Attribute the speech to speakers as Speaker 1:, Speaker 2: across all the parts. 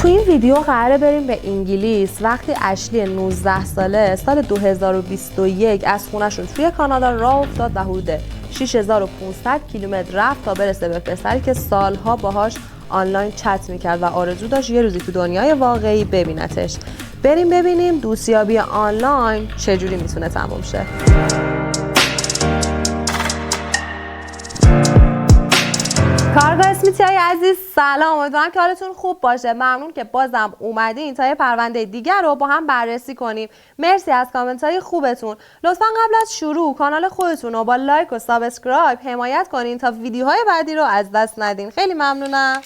Speaker 1: تو این ویدیو قراره بریم به انگلیس وقتی اشلی 19 ساله سال 2021 از خونه‌شون توی کانادا راه افتاد و حدود 6500 کیلومتر رفت تا برسه به پسری که سالها باهاش آنلاین چت میکرد و آرزو داشت یه روزی تو دنیای واقعی ببینتش. بریم ببینیم دوستیابی آنلاین چجوری میتونه تموم شه. کارگاه اسمیتی‌های عزیز سلام، امیدوارم که حالتون خوب باشه. ممنون که بازم اومدین تا یه پرونده دیگر رو با هم بررسی کنیم. مرسی از کامنت‌های خوبتون. لطفاً قبل از شروع کانال خودتون رو با لایک و سابسکرایب حمایت کنین تا ویدیوهای بعدی رو از دست ندین. خیلی ممنونم.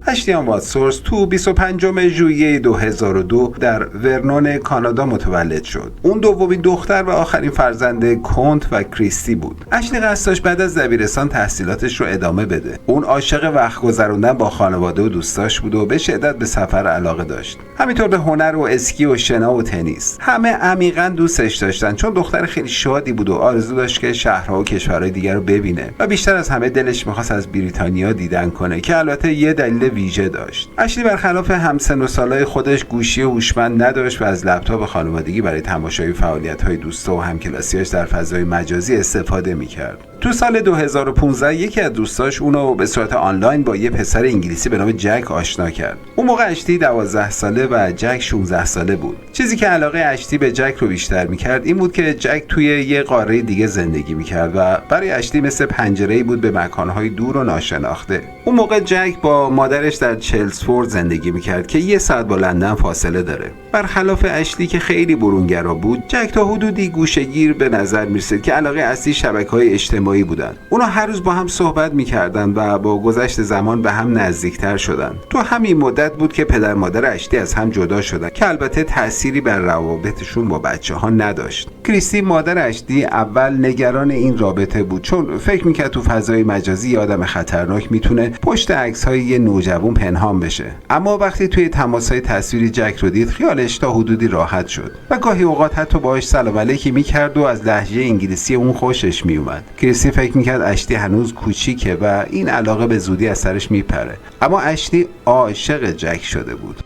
Speaker 2: اشلی واتسورس تو 25 ژوئیه 2002 در ورنون کانادا متولد شد. اون دومین دختر و آخرین فرزند کنت و کریستی بود. اشلی قصد داشت بعد از دبیرستان تحصیلاتش رو ادامه بده. اون عاشق وقت گذروندن با خانواده و دوستاش بود و به شدت به سفر علاقه داشت. همینطور به هنر و اسکی و شنا و تنیس. همه عمیقاً دوستش داشتن چون دختر خیلی شادی بود و آرزو داشت که شهرها و کشورهای دیگر رو ببینه و بیشتر از همه دلش می‌خواست از بریتانیا دیدن کنه که البته یه دلیل ویژه داشت. اشلی برخلاف همسن و سالای خودش گوشی هوشمند نداشت و از لپتاپ خانوادگی برای تماشای فعالیت‌های دوستا و همکلاسیاش در فضای مجازی استفاده می‌کرد. تو سال 2015 یکی از دوستاش اونو به صورت آنلاین با یه پسر انگلیسی به نام جک آشنا کرد. اون موقع اشلی 12 ساله و جک 16 ساله بود. چیزی که علاقه اشلی به جک رو بیشتر می‌کرد این بود که جک توی یه قاره دیگه زندگی می‌کرد و برای اشلی مثل پنجره‌ای بود به مکان‌های دور و ناشناخته. اون موقع جک با مادرش در چلسفورد زندگی می‌کرد که 1 ساعت با لندن فاصله داره. برخلاف اشلی که خیلی برونگرا بود، جک تا حدودی گوشه‌گیر به نظر می‌رسید که علاقه اصلی شبکه‌های اجتماعی بودن. اونا هر روز با هم صحبت می‌کردن و با گذشت زمان به هم نزدیکتر شدن. تو همین مدت بود که پدر مادر اشلی از هم جدا شدن که البته تأثیری بر روابطشون با بچه‌ها نداشت. کریستی مادر اشلی اول نگران این رابطه بود چون فکر می‌کرد تو فضای مجازی یه آدم خطرناک میتونه پشت عکس‌های یه نوجوان پنهان بشه. اما وقتی توی تماس‌های تصویری جک رو دید خیالش تا حدودی راحت شد و گاهی اوقات حتی باهاش سلام علیکی می‌کرد و از لهجه انگلیسی اون خوشش میومد. کریستی فکر می‌کرد اشلی هنوز کوچیکه و این علاقه به زودی از سرش میپره. اما اشلی عاشق جک شده بود.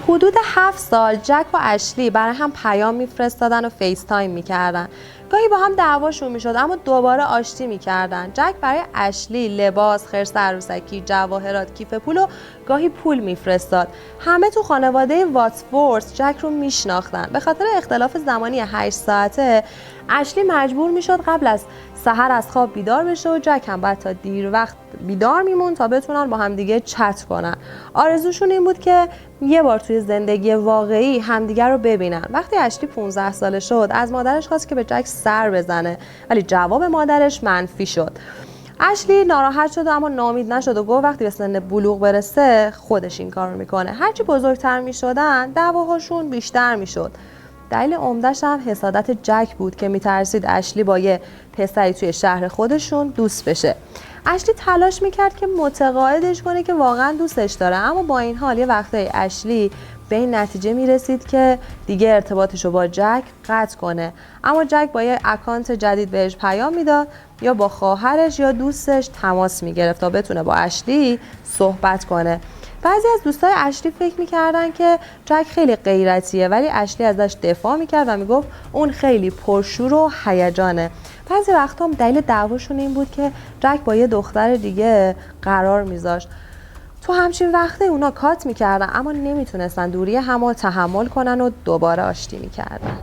Speaker 1: حدود 7 سال جک و اشلی برای هم پیام میفرستادن و فیس تایم میکردن. گاهی با هم دعواشون میشد اما دوباره آشتی میکردن. جک برای اشلی لباس، خرس عروسکی، جواهرات، کیف پول و گاهی پول میفرستاد. همه تو خانواده واتسورس جک رو میشناختن. به خاطر اختلاف زمانی 8 ساعته اشلی مجبور میشد قبل از سحر از خواب بیدار بشه و جک هم بعد تا دیر وقت بیدار میمون تا بتونن با هم دیگه چت کنن. آرزوشون این بود که یه بار توی زندگی واقعی همدیگه رو ببینن. وقتی اشلی 15 ساله شد از مادرش خواست که به جک سر بزنه ولی جواب مادرش منفی شد. اشلی ناراحت شد اما ناامید نشد و گفت وقتی به سن بلوغ برسه خودش این کار رو میکنه. هرچی بزرگتر میشدن دعواهاشون بیشتر میشد. دلیل عمده‌ش هم حسادت جک بود که میترسید اشلی با یه پسری توی شهر خودشون دوست بشه. اشلی تلاش میکرد که متقاعدش کنه که واقعا دوستش داره اما با این حال یه وقتایی اشلی به این نتیجه میرسید که دیگه ارتباطش رو با جک قطع کنه. اما جک با یه اکانت جدید بهش پیام میداد یا با خواهرش یا دوستش تماس میگرفت تا بتونه با اشلی صحبت کنه. بعضی از دوستای اشلی فکر میکردن که جک خیلی غیرتیه ولی اشلی ازش دفاع میکرد و میگفت اون خیلی پرشور و هیجانه. بعضی وقتا هم دلیل دعواشون این بود که جک با یه دختر دیگه قرار میذاشت. تو همچین وقته اونا کات میکردن اما نمیتونستن دوری همو تحمل کنن و دوباره آشتی میکردن.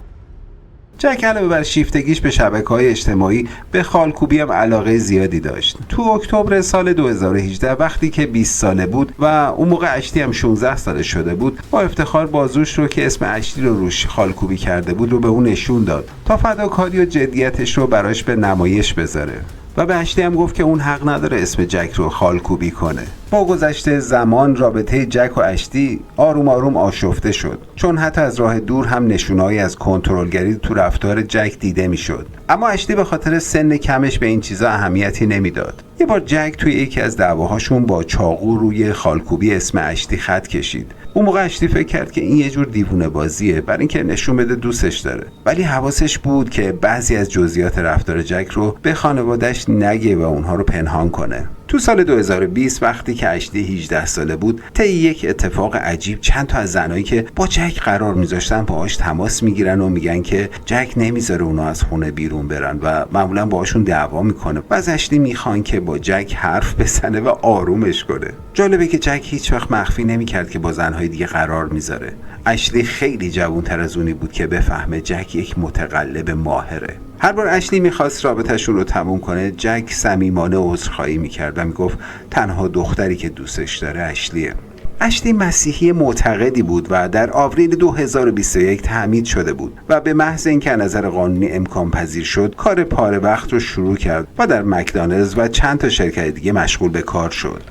Speaker 2: جک علاوه بر شیفتگیش به شبکه‌های اجتماعی به خالکوبی هم علاقه زیادی داشت. تو اکتبر سال 2018 وقتی که 20 ساله بود و اون موقع اشلی هم 16 ساله شده بود با افتخار بازوش رو که اسم اشلی رو روش خالکوبی کرده بود رو به اون نشون داد تا فداکاری و جدیتش رو براش به نمایش بذاره و به اشلی هم گفت که اون حق نداره اسم جک رو خالکوبی کنه. با گذشت زمان رابطه جک و اشلی آروم آروم آشفته شد چون حتی از راه دور هم نشونهایی از کنترلگری تو رفتار جک دیده میشد. اما اشلی به خاطر سن کمش به این چیزا اهمیتی نمیداد. یه بار جک توی یکی از دعواهاشون با چاقو روی خالکوبی اسم اشلی خط کشید. اون موقع اشلی فکر کرد که این یه جور دیوونه بازیه برای اینکه نشون بده دوستش داره، ولی حواسش بود که بعضی از جزئیات رفتار جک رو به خانواده‌اش نگه و اونها رو پنهان کنه. تو سال 2020 وقتی که اشلی 18 ساله بود، طی یک اتفاق عجیب چند تا از زنایی که با جک قرار میذاشتن باهاش تماس میگیرن و میگن که جک نمیذاره اونا از خونه بیرون برن و معمولا باهاشون دعوا میکنه و از اشلی میخوان که با جک حرف بزنه و آرومش کنه. جالبه که جک هیچ وقت مخفی نمیکرد که با زنهای دیگه قرار میذاره. اشلی خیلی جوان‌تر از اونی بود که بفهمه جک یک متقلب ماهره. هر بار اشلی میخواست رابطه‌شون رو تموم کنه، جک صمیمانه عذرخواهی میکرد و میگفت تنها دختری که دوستش داره اشلیه. اشلی مسیحی معتقدی بود و در آوریل 2021 تعمید شده بود و به محض اینکه نظر قانونی امکان پذیر شد، کار پاره وقت رو شروع کرد و در مکدونالدز و چند تا شرکت دیگه مشغول به کار شد.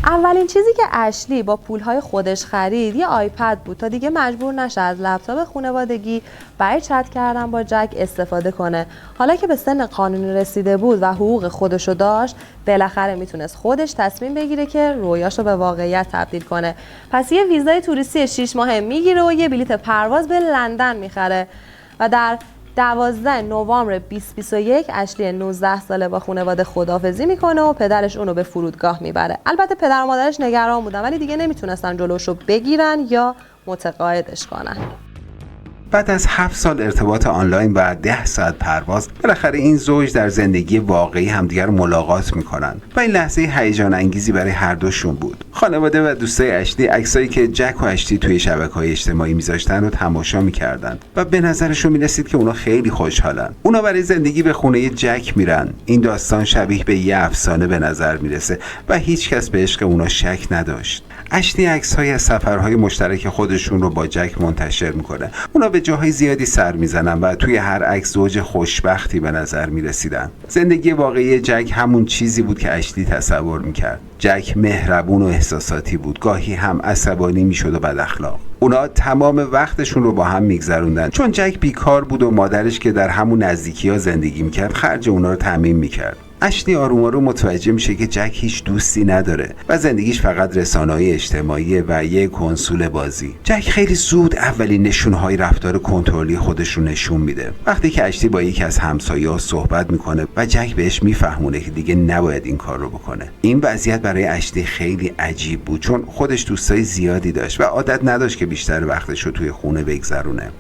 Speaker 1: اولین چیزی که اشلی با پولهای خودش خرید یه آیپد بود تا دیگه مجبور نشه از لپتاپ خانوادگی برای چت کردن با جک استفاده کنه. حالا که به سن قانونی رسیده بود و حقوق خودشو داشت، بالاخره میتونست خودش تصمیم بگیره که رویاشو به واقعیت تبدیل کنه. پس یه ویزای توریستی 6 ماهه میگیره و یه بلیت پرواز به لندن میخره و در 12 نوامبر 2021 اشلی 19 ساله با خانواده خداحافظی میکنه و پدرش اونو به فرودگاه میبره. البته پدر و مادرش نگران بودن ولی دیگه نمیتونستن جلوشو بگیرن یا متقاعدش کنن.
Speaker 2: بعد از 7 سال ارتباط آنلاین و 10 ساعت پرواز، بالاخره این زوج در زندگی واقعی همدیگر ملاقات میکنن و این لحظه هیجان انگیزی برای هر دوشون بود. خانواده و دوستای اشلی عکسایی که جک و اشلی توی شبکه‌های اجتماعی میذاشتن رو تماشا میکردن و به نظرشون میرسید که اونا خیلی خوشحالن. اونا برای زندگی به خونه جک میرن. این داستان شبیه به یه افسانه به نظر میرسه و هیچکس به عشق اونا شک نداشت. اشلی عکس‌های از سفرهای مشترک خودشون رو با جک منتشر میکنه. اونا به جاهای زیادی سر میزنن و توی هر عکس زوج خوشبختی به نظر میرسیدن. زندگی واقعی جک همون چیزی بود که اشلی تصور میکرد. جک مهربون و احساساتی بود، گاهی هم عصبانی میشد و بد اخلاق. اونا تمام وقتشون رو با هم میگذروندن چون جک بیکار بود و مادرش که در همون نزدیکی‌ها زندگی میکرد خرج اونا رو تامین میکرد. اشلی آروم آروم متوجه میشه که جک هیچ دوستی نداره و زندگیش فقط رسانه‌های اجتماعی و یک کنسول بازی. جک خیلی زود اولین نشونهای رفتار کنترلی خودش رو نشون میده. وقتی که اشلی با یکی از همسایه‌ها صحبت میکنه و جک بهش میفهمونه که دیگه نباید این کار رو بکنه. این وضعیت برای اشلی خیلی عجیب بود چون خودش دوستای زیادی داشت و عادت نداشت که بیشتر وقتش رو توی خونه بگذرونه.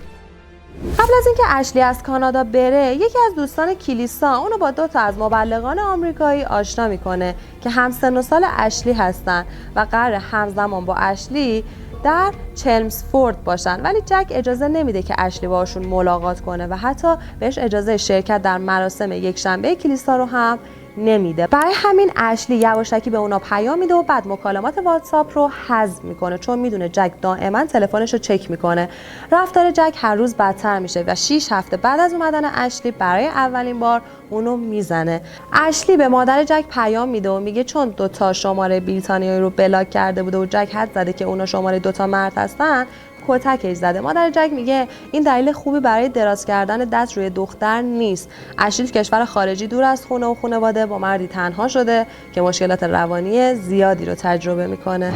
Speaker 1: قبل از اینکه اشلی از کانادا بره، یکی از دوستان کلیسا اونو با 2 تا از مبلغان آمریکایی آشنا میکنه که همسن و سال اشلی هستن و قرار همزمان با اشلی در چلمسفورد باشن، ولی جک اجازه نمیده که اشلی باشون ملاقات کنه و حتی بهش اجازه شرکت در مراسم یکشنبه کلیسا رو هم نمیده. برای همین اشلی یواشکی به اونا پیام میده و بعد مکالمات واتساپ رو حذف میکنه چون میدونه جک دائما تلفنش رو چک میکنه. رفتار جک هر روز بدتر میشه و 6 هفته بعد از اومدن اشلی برای اولین بار اونو میزنه. اشلی به مادر جک پیام میده و میگه چون 2 تا شماره بریتانیایی رو بلاک کرده بوده و جک حد زده که اونا شماره 2 تا مرد هستن، کتکش زده. مادر جک میگه این دلیل خوبی برای دراز کردن دست روی دختر نیست. اشلی کشور خارجی دور از خونه و خانواده با مردی تنها شده که مشکلات روانی زیادی رو تجربه میکنه.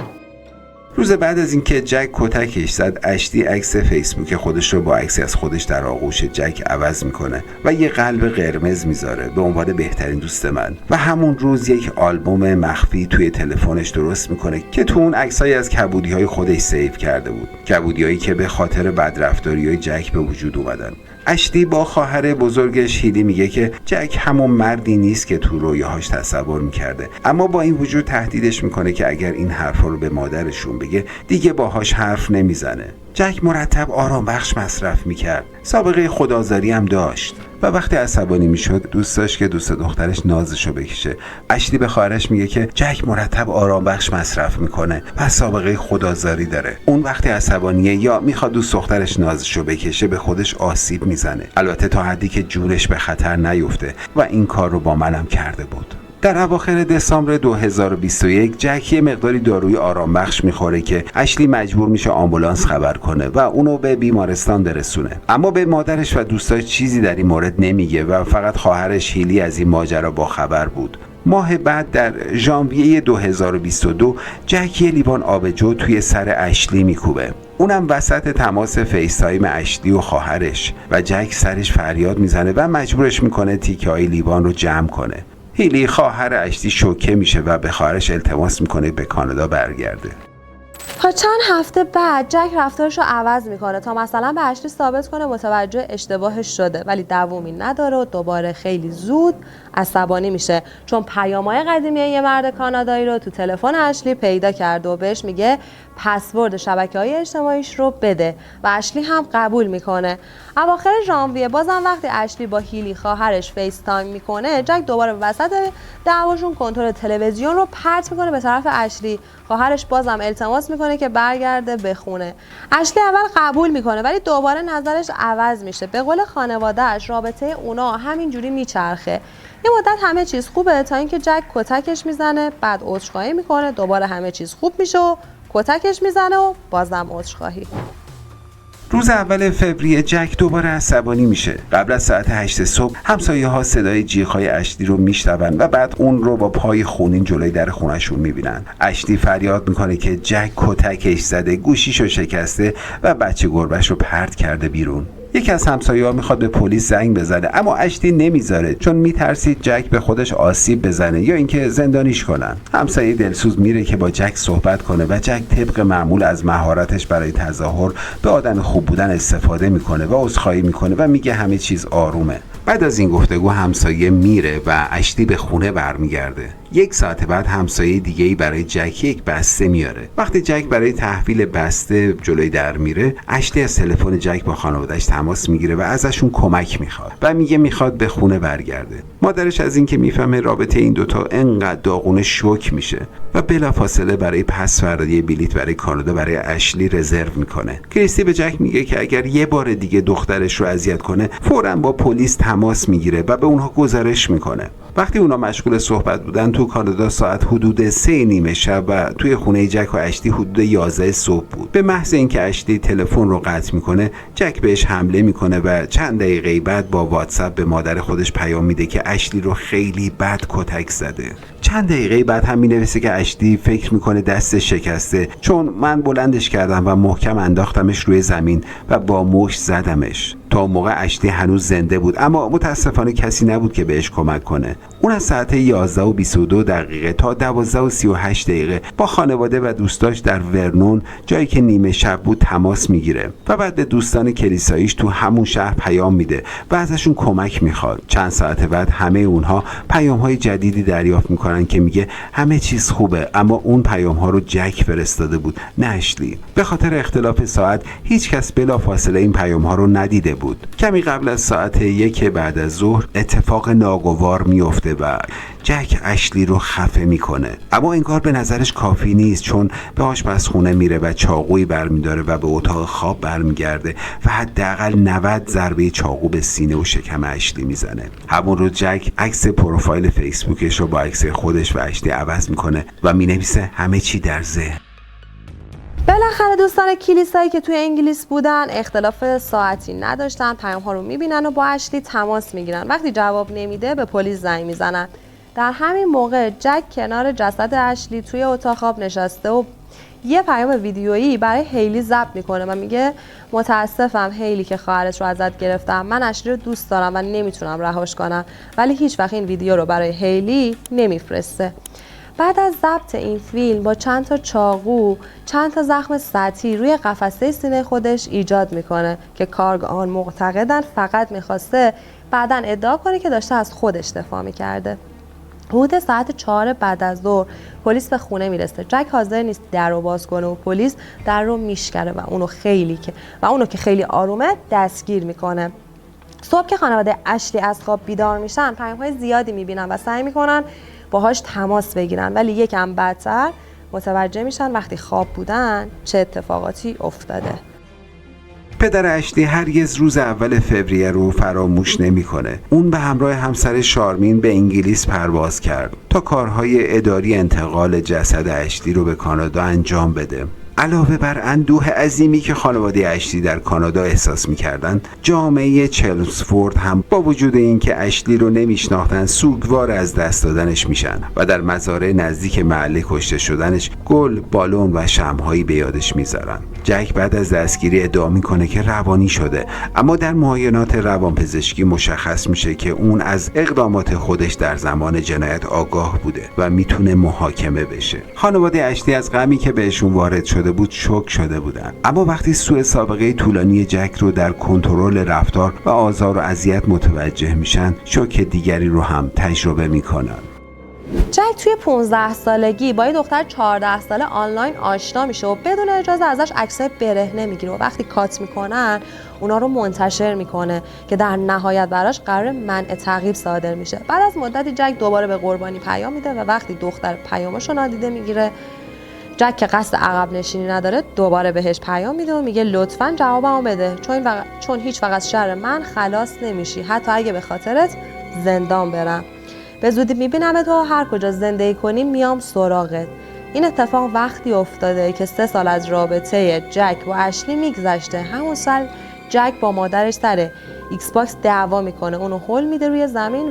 Speaker 2: روز بعد از اینکه جک کتکش زد، اشلی عکس فیسبوک خودش رو با عکسی از خودش در آغوش جک عوض میکنه و یه قلب قرمز میذاره به عنوان بهترین دوست من و همون روز یک آلبوم مخفی توی تلفنش درست میکنه که تو اون عکسایی از کبودی‌های خودش سیو کرده بود، کبودی‌هایی که به خاطر بدرفتاری‌های جک به وجود اومدن. اشلی با خواهر بزرگش هیلی میگه که جک همون مردی نیست که تو رویاهاش تصور میکرده، اما با این وجود تهدیدش میکنه که اگر این حرفا رو به مادرشون بگه دیگه باهاش حرف نمیزنه. جک مرتب آرام بخش مصرف میکرد، سابقه خودآزاری هم داشت و وقتی عصبانی میشد دوست داشت که دوست دخترش نازشو بکشه. اشلی به خواهرش میگه که جک مرتب آرام بخش مصرف میکنه و سابقه خودآزاری داره. اون وقتی عصبانیه یا میخواد دوست دخترش نازشو بکشه به خودش آسیب میزنه، البته تا حدی که جونش به خطر نیفته و این کار رو با منم کرده بود. در اواخر دسامبر 2021 جک یه مقداری داروی آرام بخش میخوره که اشلی مجبور میشه آمبولانس خبر کنه و اونو به بیمارستان برسونه، اما به مادرش و دوستاش چیزی در این مورد نمیگه و فقط خواهرش هیلی از این ماجرا با خبر بود. ماه بعد در ژانویه 2022 جک یه لیوان آبجو توی سر اشلی میکوبه، اونم وسط تماس فیس تایم اشلی و خواهرش، و جک سرش فریاد میزنه و مجبورش میکنه تیکه های لیوان رو جمع کنه. هیلی خواهر اشلی شوکه میشه و به خواهرش التماس میکنه به کانادا برگرده.
Speaker 1: تا چند هفته بعد جک رفتارش رو عوض میکنه تا مثلا به اشلی ثابت کنه متوجه اشتباهش شده، ولی دوامی نداره و دوباره خیلی زود عصبانی میشه چون پیام‌های قدیمی یه مرد کانادایی رو تو تلفن اشلی پیدا کرده و بهش میگه پسورد شبکه‌های اجتماعیش رو بده و اشلی هم قبول میکنه. اواخر ژانویه بازم وقتی اشلی با هیلی خواهرش فیس تایم میکنه، جک دوباره وسط دعواشون کنترل تلویزیون رو پرت میکنه به طرف اشلی. خواهرش بازم التماس میکنه که برگرده به خونه. اشلی اول قبول میکنه ولی دوباره نظرش عوض میشه. به قول خانواده‌اش رابطه اونا همینجوری میچرخه. یه مدت همه چیز خوبه تا اینکه جک کتکش میزنه، بعد عذرخواهی میکنه، دوباره همه چیز خوب میشه و کتکش میزنه و بازم عذرخواهی.
Speaker 2: روز اول فوریه جک دوباره عصبانی میشه. قبل از ساعت 8 صبح همسایه‌ها صدای جیغ‌های اشلی رو میشنون و بعد اون رو با پای خونین جلوی در خونه‌شون میبینن. اشلی فریاد میکنه که جک کتکش زده، گوشیشو شکسته و بچه گربه‌ش رو پرت کرده بیرون. یکی از همسایه‌ها میخواد به پلیس زنگ بزنه اما اشلی نمیذاره چون میترسید جک به خودش آسیب بزنه یا اینکه زندانیش کنن. همسایه دلسوز میره که با جک صحبت کنه و جک طبق معمول از مهارتش برای تظاهر به آدم خوب بودن استفاده میکنه و عذرخواهی میکنه و میگه همه چیز آرومه. بعد از این گفتگو همسایه میره و اشلی به خونه برمیگرده. یک ساعت بعد همسایه دیگه‌ای برای جک یک بسته میاره. وقتی جک برای تحویل بسته جلوی در میره، اشلی از تلفن جک با خانواده‌اش تماس میگیره و ازشون کمک میخواد و میگه میخواد به خونه برگرده. مادرش از اینکه میفهمه رابطه این دوتا انقدر داغونه شوک میشه و بلافاصله برای پس فردا بلیط برای کانادا برای اشلی رزرو میکنه. کریستی به جک میگه که اگر یه بار دیگه دخترش رو اذیت کنه فوراً با پلیس تماس میگیره و به اونها گزارش میکنه. وقتی اونا مشغول صحبت بودن تو کانادا ساعت حدود 3:30 شب و توی خونه جک و اشلی حدود 11 صبح بود. به محض اینکه اشلی تلفن رو قطع میکنه، جک بهش حمله میکنه و چند دقیقه بعد با واتساپ به مادر خودش پیام میده که اشلی رو خیلی بد کتک زده. چند دقیقه بعد هم مینویسه که اشلی فکر میکنه دستش شکسته چون من بلندش کردم و محکم انداختمش روی زمین و با مشت زدمش. تا اون موقع اشلی هنوز زنده بود اما متاسفانه کسی نبود که بهش کمک کنه. اون از ساعت 11:22 تا 12:38 با خانواده و دوستاش در ورنون جایی که نیمه شب بود تماس میگیره و بعد به دوستان کلیساییش تو همون شهر پیام میده و ازشون کمک میخواد. چند ساعت بعد همه اونها پیام‌های جدیدی دریافت میکنن که میگه همه چیز خوبه، اما اون پیام‌ها رو جک فرستاده بود نه اشلی. به خاطر اختلاف ساعت هیچ کس بلافاصله این پیام‌ها رو ندیده بود. کمی قبل از ساعت 1 بعد از ظهر اتفاق ناگوار میفته و جک اشلی رو خفه میکنه، اما انگار به نظرش کافی نیست چون به آشپزخونه میره و چاقویی برمیداره و به اتاق خواب برمیگرده و حداقل 90 ضربه چاقو به سینه و شکم اشلی میزنه. همون روز جک عکس پروفایل فیسبوکش رو با عکس خودش و اشلی عوض میکنه و مینویسه همه چی در ذهن.
Speaker 1: بالاخره دوستان کلیسایی که توی انگلیس بودن اختلاف ساعتی نداشتن، پیام ها رو میبینن و با اشلی تماس میگیرن. وقتی جواب نمیده به پلیس زنگ میزنن. در همین موقع جک کنار جسد اشلی توی اتاق خواب نشسته و یه پیام ویدیویی برای هیلی ضبط میکنه و میگه متاسفم هیلی که خواهرت رو ازت گرفتم، من اشلی رو دوست دارم و نمیتونم رهاش کنم، ولی هیچ وقت این ویدیو رو برای هیلی نمیفرسته. بعد از ضبط این فیلم با چند تا چاقو، چند تا زخم سطحی روی قفسه سینه خودش ایجاد میکنه که کارگاهان معتقدن فقط میخواسته بعداً ادعا کنه که داشته از خودش دفاع میکرده. حدود ساعت 4 بعد از ظهر پلیس به خونه میرسه. جک حاضر نیست در رو باز کنه و پلیس در رو میشکنه و اونو که خیلی آرومه دستگیر میکنه. صبح که خانواده اشلی از خواب بیدار میشن، پیام‌های زیادی میبینن و سعی میکنن باهاش تماس بگیرن، ولی یکم بعدتر متوجه میشن وقتی خواب بودن چه اتفاقاتی افتاده.
Speaker 2: پدر اشلی هرگز روز اول فوریه رو فراموش نمیکنه. اون به همراه همسر شارمین به انگلیس پرواز کرد تا کارهای اداری انتقال جسد اشلی رو به کانادا انجام بده. علاوه بر اندوه عظیمی که خانواده اشلی در کانادا احساس می‌کردند، جامعه چلمسفورد هم با وجود اینکه اشلی رو نمی‌شناختن سوگوار از دست دادنش میشن و در مزارع نزدیک محل کشته شدنش گل، بالون و شمع‌هایی به یادش میذارن. جک بعد از دستگیری ادعا میکنه که روانی شده، اما در معاینات روانپزشکی مشخص میشه که اون از اقدامات خودش در زمان جنایت آگاه بوده و میتونه محاکمه بشه. خانواده اشلی از غمی که بهشون وارد شده بود شوک شده بودن، اما وقتی سوء سابقه طولانی جک رو در کنترل رفتار و آزار و اذیت متوجه میشن، شوک دیگری رو هم تجربه میکنن.
Speaker 1: جک توی 15 سالگی با یه دختر 14 ساله آنلاین آشنا میشه و بدون اجازه ازش عکسای برهنه میگیره و وقتی کات میکنن اونا رو منتشر میکنه که در نهایت براش قرار منع تعقیب صادر میشه. بعد از مدتی جک دوباره به قربانی پیام میده و وقتی دختر پیامشو نادیده میگیره، جک که قصد عقب نشینی نداره دوباره بهش پیام میده و میگه لطفاً جوابمو بده، چون هیچ وقت از شر من خلاص نمیشی، حتی اگه به خاطرت زندان برم. به زودی میبینم تو هر کجا زندگی کنی میام سراغت. این اتفاق وقتی افتاده که 3 سال از رابطه جک و اشلی میگذشته. همون سال جک با مادرش سر ایکس باکس دعوا میکنه، اونو هول میده روی زمین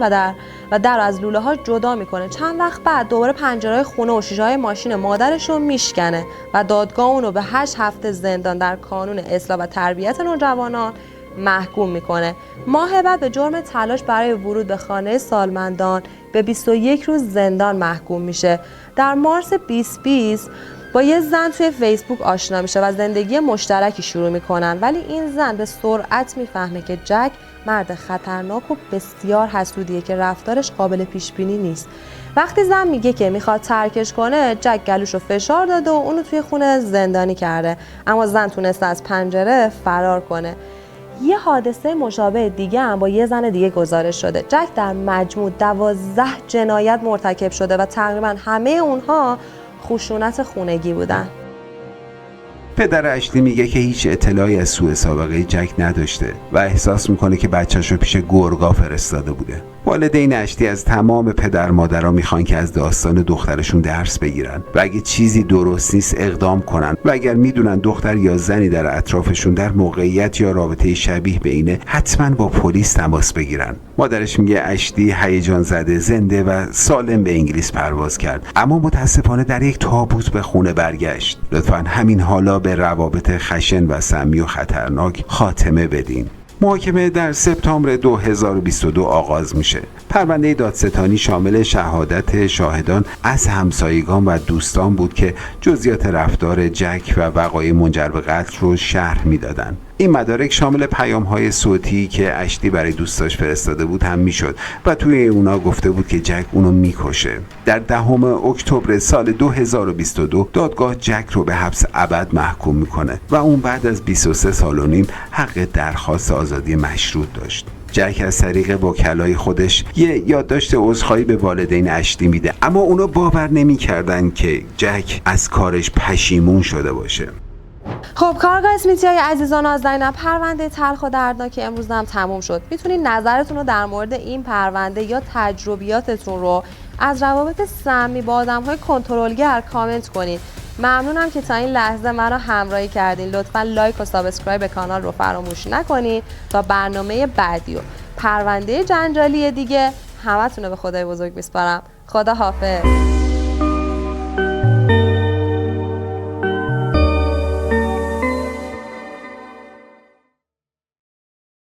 Speaker 1: و در از لوله ها جدا میکنه. چند وقت بعد دوباره پنجرهای خونه و شیشه های ماشین مادرش رو میشکنه و دادگاه اونو به 8 هفته زندان در کانون اصلاح و تربیت نوجوانان محکوم میکنه. ماه بعد به جرم تلاش برای ورود به خانه سالمندان به 21 روز زندان محکوم میشه. در مارس 2020 با یه زن توی فیسبوک آشنا میشه و زندگی مشترکی شروع میکنن، ولی این زن به سرعت میفهمه که جک مرد خطرناک و بسیار حسودیه که رفتارش قابل پیش بینی نیست. وقتی زن میگه که میخواد ترکش کنه، جک گلوشو فشار داده و اونو توی خونه زندانی کرده، اما زن تونسته از پنجره فرار کنه. یه حادثه مشابه دیگه هم با یه زن دیگه گزارش شده. جک در مجموع 12 جنایت مرتکب شده و تقریبا همه اونها خشونت خونگی بودن.
Speaker 2: پدر اشلی میگه که هیچ اطلاعی از سوء سابقه جک نداشته و احساس میکنه که بچه‌شو پیش گرگا فرستاده بوده. والدین اشلی از تمام پدر مادرها میخوان که از داستان دخترشون درس بگیرن و اگه چیزی درست نیست اقدام کنن و اگر میدونن دختر یا زنی در اطرافشون در موقعیت یا رابطه شبیه به اینه حتما با پلیس تماس بگیرن. مادرش میگه اشلی هیجان زده، زنده و سالم به انگلیس پرواز کرد، اما متاسفانه در یک تابوت به خونه برگشت. لطفاً همین حالا به روابط خشن و سمی و خطرناک خاتمه بدین. محاکمه در سپتامبر 2022 آغاز میشه. پرونده دادستانی شامل شهادت شاهدان از همسایگان و دوستان بود که جزئیات رفتار جک و وقایع منجر به قتل رو شرح میدادن. این مدارک شامل پیام‌های صوتی که اشلی برای دوستاش فرستاده بود هم میشد و توی اونا گفته بود که جک اونو میکشه. در 10 اکتبر سال 2022 دادگاه جک رو به حبس ابد محکوم میکنه و اون بعد از 23 سال و نیم حق درخواست آزادی مشروط داشت. جک از طریق وکلای خودش یه یادداشت عذرخواهی به والدین اشلی میده، اما اونا باور نمی‌کردن که جک از کارش پشیمون شده باشه.
Speaker 1: خب کارگاه اسمیتی‌های عزیزان و نازنینم، پرونده تلخ و دردناک امروز هم تموم شد. میتونید نظرتون رو در مورد این پرونده یا تجربیاتتون رو از روابط سمی با آدم‌های کنترلگر کامنت کنید. ممنونم که تا این لحظه منو همراهی کردین. لطفاً لایک و سابسکرایب کانال رو فراموش نکنید تا برنامه بعدی و پرونده جنجالی دیگه همتون رو به خدای بزرگ میسپارم. خدا حافظ.